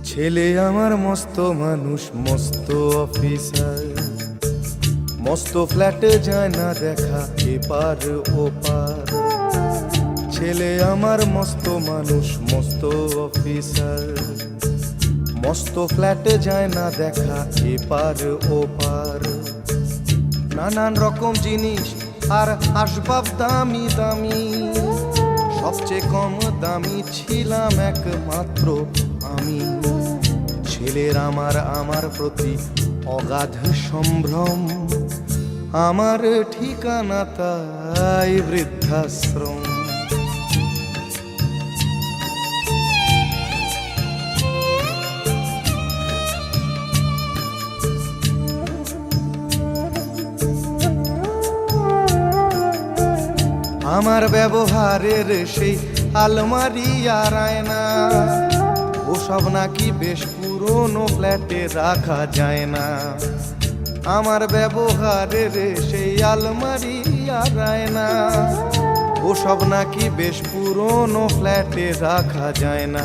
ছেলে আমার মস্ত মানুষ, মস্ত অফিসার, মস্ত ফ্ল্যাটে যায় না দেখা এপার ওপার। ছেলে আমার মস্ত মানুষ, মস্ত অফিসার, মস্ত ফ্ল্যাটে যায় না দেখা এপার ওপার। নানান রকম জিনিস আর আসবাব দামি দামি, সবচেয়ে কম দামি ছিলাম একমাত্র আমি। ছেলের আমার প্রতি অগাধ সম্ভ্রম, আমার ঠিকানা তাই বৃদ্ধাশ্রম। আমার ব্যবহারের সেই আলমারি আর আয়না, ওসব নাকি বেশ পুরনো ফ্ল্যাটে রাখা যায় না। আমার ব্যবহারের সেই আলমারি আর আয়না, ওসব নাকি বেশ পুরনো ফ্ল্যাটে রাখা যায় না।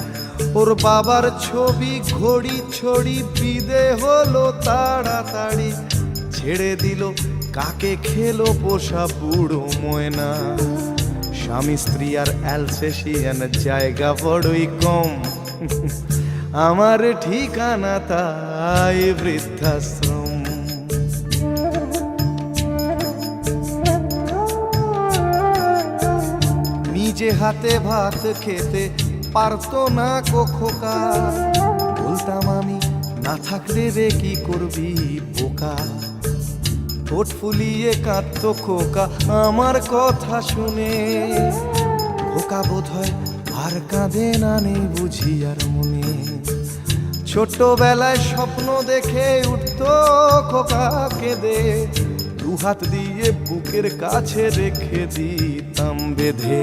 ওর বাবার ছবি ঘড়ি ছড়ি বিদে হলো তাড়াতাড়ি, ছেড়ে দিল কাকে খেলো পোষা বুড়ো ময়না। স্বামী স্ত্রী আর অ্যালসেশিয়ান জায়গা বড়ই কম, আমার ঠিকানা তাই বৃদ্ধাশ্রম। নিজে হাতে ভাত খেতে পারতো না খোকা, বলতাম আমি না থাকলে রে কি করবি বোকা। ঠোঁট ফুলিয়ে কাঁদতো খোকা আমার কথা শুনে, খোকা বোধ হয় আর কাঁদে না, নেই বুঝি আর মনে। ছোটবেলায় স্বপ্ন দেখে উঠতো খোকা কেঁদে, দুহাত দিয়ে বুকের কাছে রেখে দিতাম বেঁধে।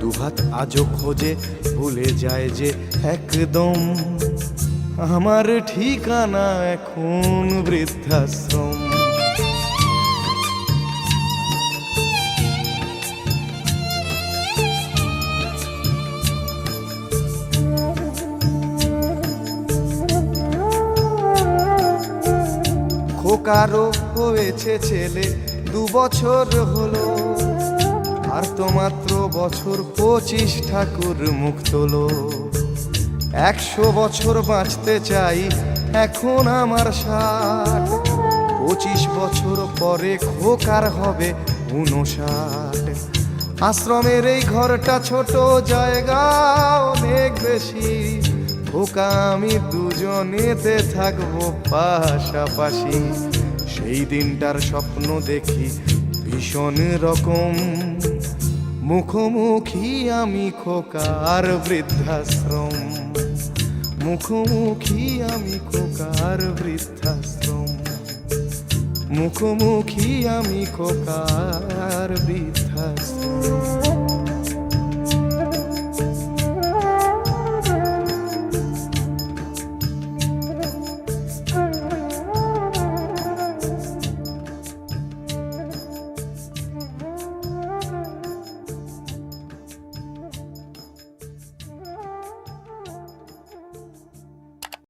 দুহাত আজও খোঁজে ভুলে যায় যে একদম, আমার ঠিকানা এখন বৃদ্ধাশ্রম। খোকারও হয়েছে ছেলে 2 বছর হলো, আর তো মাত্র বছর 25 ঠাকুর মুখ তোলো। 100 বছর বাঁচতে চাই এখন আমার 60, 25 বছর পরে খোকার হবে 59। আশ্রমের এই ঘরটা ছোট, জায়গা অনেক বেশি, খোকা আমি দুজনেতে থাকবো পাশাপাশি। সেই দিনটার স্বপ্ন দেখি ভীষণ রকম, মুখোমুখি আমি খোকার বৃদ্ধাশ্রম। মুখোমুখি আমি খোকার বৃদ্ধাশ্রম, মুখোমুখি আমি খোকার বৃদ্ধাশ্রম।